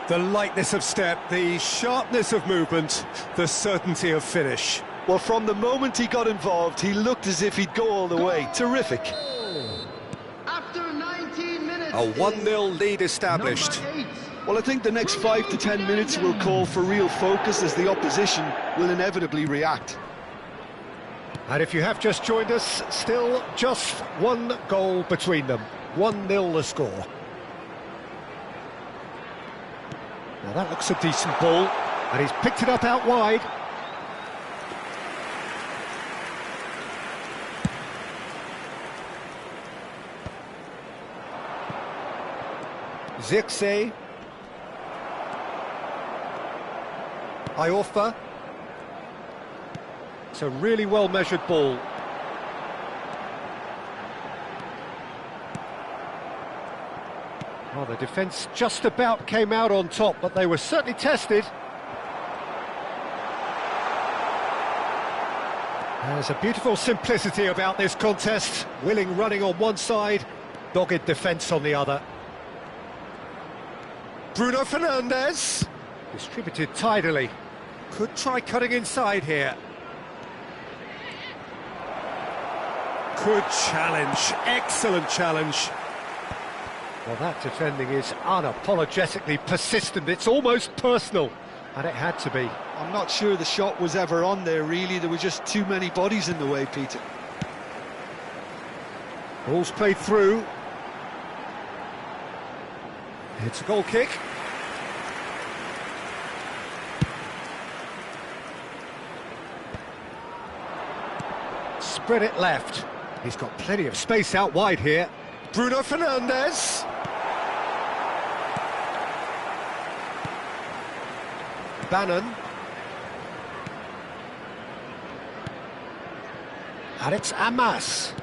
The lightness of step, the sharpness of movement, the certainty of finish. Well, from the moment he got involved, he looked as if he'd go all the way. Terrific. After 19 minutes. A 1-0 lead established. Number 8. Well, I think the next 5 to 10 minutes will call for real focus as the opposition will inevitably react. And if you have just joined us, still just one goal between them. 1-0 the score. Now that looks a decent ball, and he's picked it up out wide. Zirkzee. Iorfa. It's a really well-measured ball. Well, the defence just about came out on top, but they were certainly tested. There's a beautiful simplicity about this contest. Willing running on one side, dogged defence on the other. Bruno Fernandes. Distributed tidily. Could try cutting inside here. Good challenge, excellent challenge. Well, that defending is unapologetically persistent, it's almost personal, and it had to be. I'm not sure the shot was ever on there, really. There were just too many bodies in the way, Peter. Ball's played through. It's a goal kick. Spread it left. He's got plenty of space out wide here. Bruno Fernandes. Bannon. And it's Amas.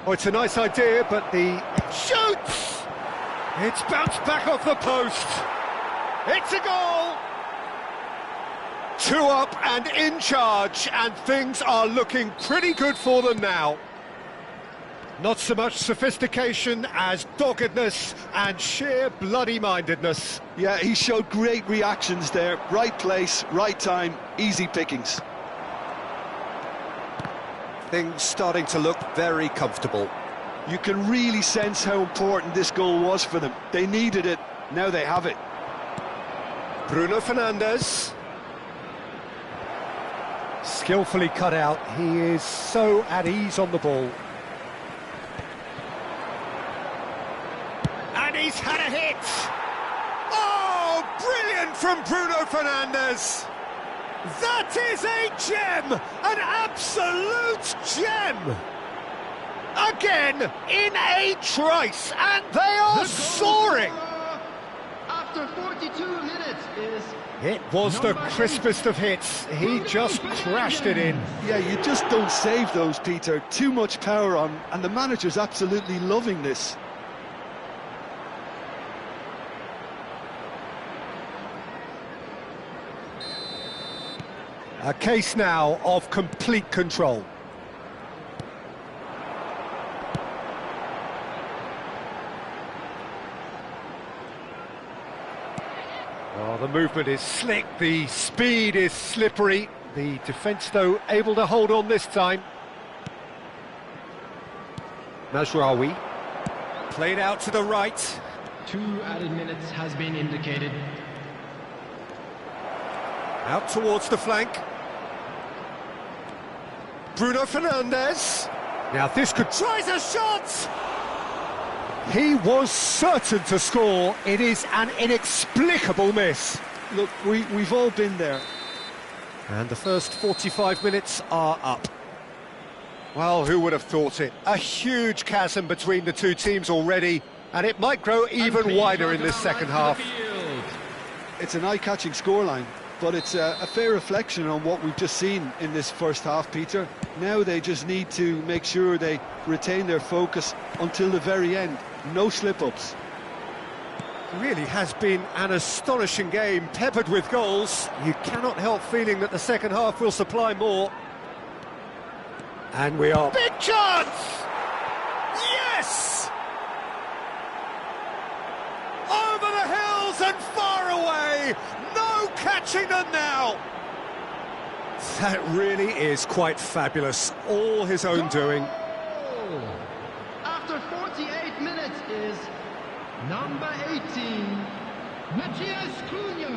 Oh, it's a nice idea, but the shoots! It's bounced back off the post. It's a goal! 2 up and in charge, and things are looking pretty good for them now. Not so much sophistication as doggedness and sheer bloody-mindedness. Yeah, he showed great reactions there. Right place, right time, easy pickings. Things starting to look very comfortable. You can really sense how important this goal was for them. They needed it, now they have it. Bruno Fernandes. Skillfully cut out, he is so at ease on the ball. And he's had a hit! Oh, brilliant from Bruno Fernandes! That is a gem! An absolute gem! Again, in a trice, and they are soaring! After 42 minutes is... It was the crispest of hits. He just crashed it in. Yeah, you just don't save those, Peter. Too much power on, and the manager's absolutely loving this. A case now of complete control. Oh, the movement is slick, the speed is slippery. The defence, though, able to hold on this time. Mazraoui. Played out to the right. 2 added minutes has been indicated. Out towards the flank. Bruno Fernandes. Now this could... Tries a shot! He was certain to score. It is an inexplicable miss. Look, we've all been there. And the first 45 minutes are up. Well, who would have thought it? A huge chasm between the two teams already, and it might grow even wider in this second half. It's an eye-catching scoreline, but it's a fair reflection on what we've just seen in this first half, Peter. Now they just need to make sure they retain their focus until the very end. No slip-ups. Really has been an astonishing game, peppered with goals. You cannot help feeling that the second half will supply more. And we are... Big chance! Yes! Over the hills and far away! No catching them now! That really is quite fabulous. All his own doing. After 48 minutes is number 18, Matías Cunha.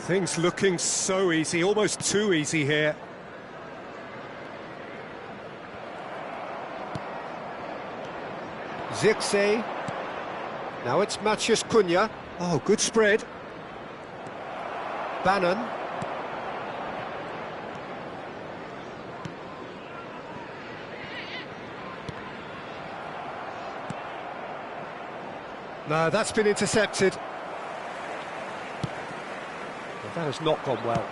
Things looking so easy, almost too easy here. Zirkzee. Now it's Matheus Cunha. Oh, good spread. Bannon. No, that's been intercepted. Well, that has not gone well.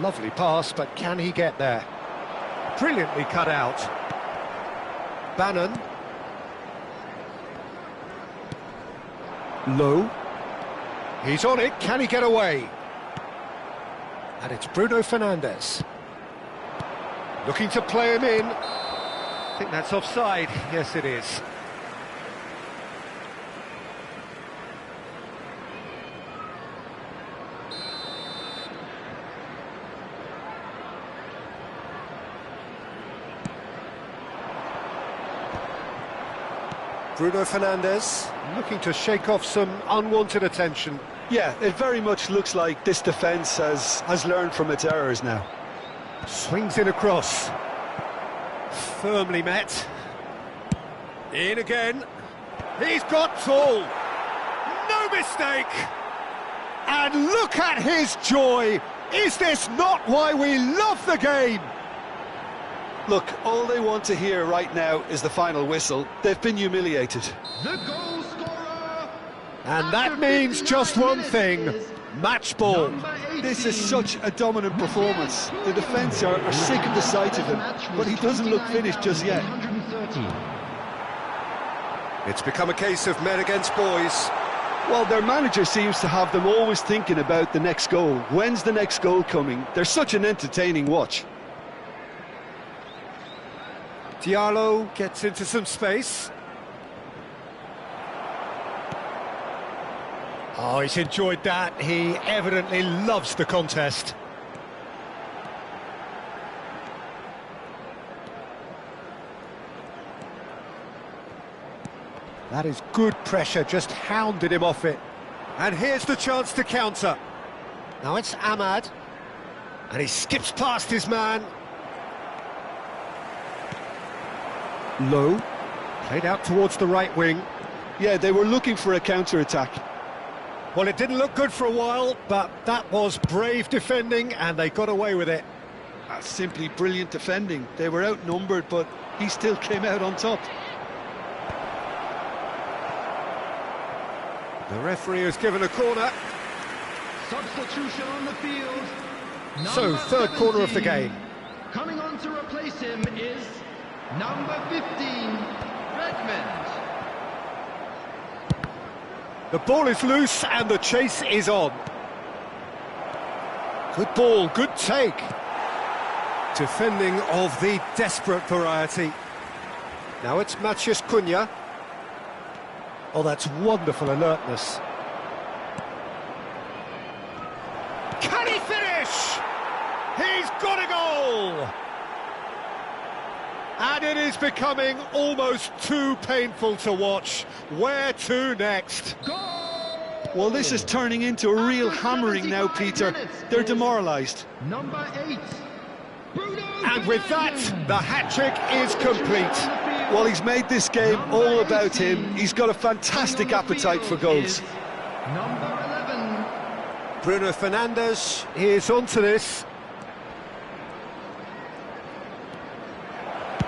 Lovely pass, but can he get there? Brilliantly cut out. Bannon. Low. He's on it, can he get away? And it's Bruno Fernandes. Looking to play him in. I think that's offside. Yes, it is. Bruno Fernandes looking to shake off some unwanted attention. Yeah, it very much looks like this defence has learned from its errors now. Swings in across. Firmly met. In again. He's got tall. No mistake. And look at his joy. Is this not why we love the game? Look, all they want to hear right now is the final whistle. They've been humiliated. The goal scorer. And that means just one thing. Match ball. This is such a dominant performance. The defence are sick of the sight of him, but he doesn't look finished just yet. It's become a case of men against boys. Well, their manager seems to have them always thinking about the next goal. When's the next goal coming? They're such an entertaining watch. Diallo gets into some space. Oh, he's enjoyed that. He evidently loves the contest. That is good pressure, just hounded him off it. And here's the chance to counter. Now it's Ahmad. And he skips past his man. Low. Played out towards the right wing. Yeah, they were looking for a counter-attack. Well, it didn't look good for a while, but that was brave defending, and they got away with it. That's simply brilliant defending. They were outnumbered, but he still came out on top. The referee has given a corner. Substitution on the field. So, third corner of the game. Coming on to replace him is number 15, Redmond. The ball is loose and the chase is on. Good ball, good take. Defending of the desperate variety. Now it's Matheus Cunha. Oh, that's wonderful alertness. Can he finish? He's got a goal! And it is becoming almost too painful to watch. Where to next? Well, this is turning into a real hammering now, Peter. They're demoralised. Number 8, Bruno. And with that, the hat-trick is complete. Well, he's made this game all about him. He's got a fantastic appetite for goals. Number 11. Bruno Fernandes is onto this.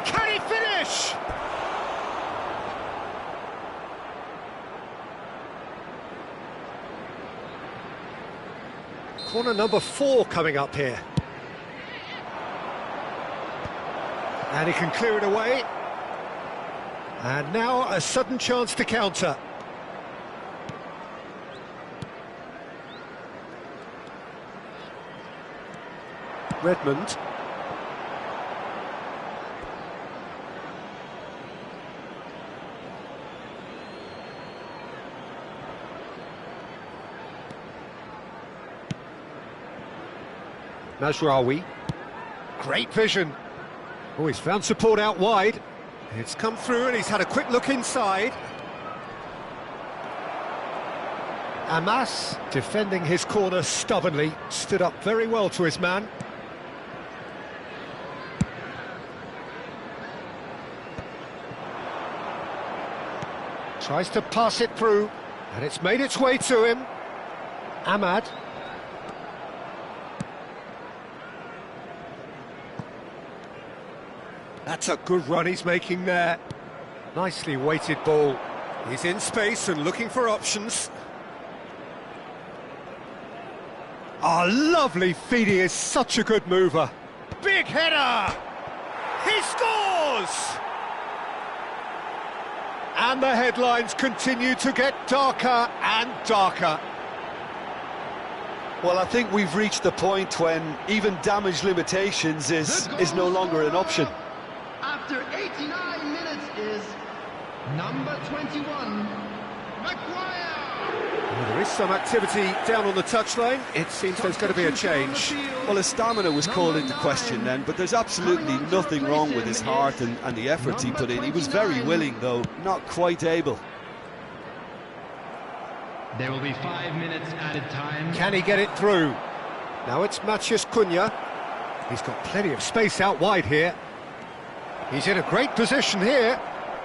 Can he finish? Corner number 4 coming up here. And he can clear it away. And now a sudden chance to counter. Redmond. Mazraoui. Great vision. Oh, he's found support out wide. It's come through and he's had a quick look inside. Amas, defending his corner stubbornly, stood up very well to his man. Tries to pass it through, and it's made its way to him. Ahmad. That's a good run he's making there. Nicely weighted ball. He's in space and looking for options. Ah, lovely feed, he is such a good mover. Big header! He scores! And the headlines continue to get darker and darker. Well, I think we've reached the point when even damage limitations is no longer an option. After 89 minutes is number 21, Maguire. Well, there is some activity down on the touchline. It seems there's going to be a change. Well, his stamina was called into question then, but there's absolutely nothing wrong with his heart and the efforts he put in. He was very willing, though, not quite able. There will be 5 minutes added time. Can he get it through? Now it's Maciej Cunha. He's got plenty of space out wide here. He's in a great position here.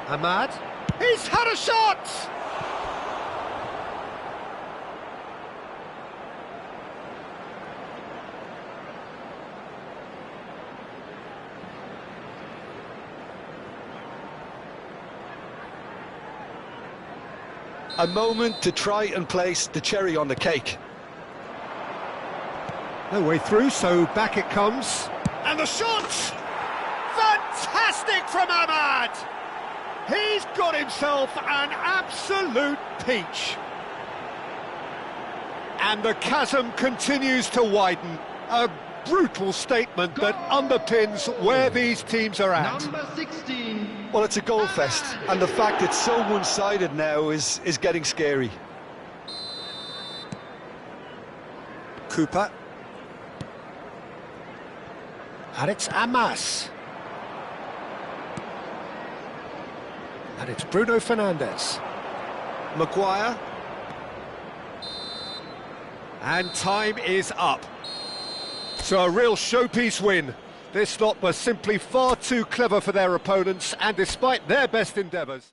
Ahmad. He's had a shot! A moment to try and place the cherry on the cake. No way through, so back it comes. And the shot! Fantastic from Ahmad! He's got himself an absolute peach. And the chasm continues to widen. A brutal statement that underpins where these teams are at. Number 16. Well, it's a goal fest, and the fact it's so one-sided now is getting scary. Cooper. And it's Amas. And it's Bruno Fernandes. Maguire. And time is up. So a real showpiece win. This lot was simply far too clever for their opponents, and despite their best endeavours.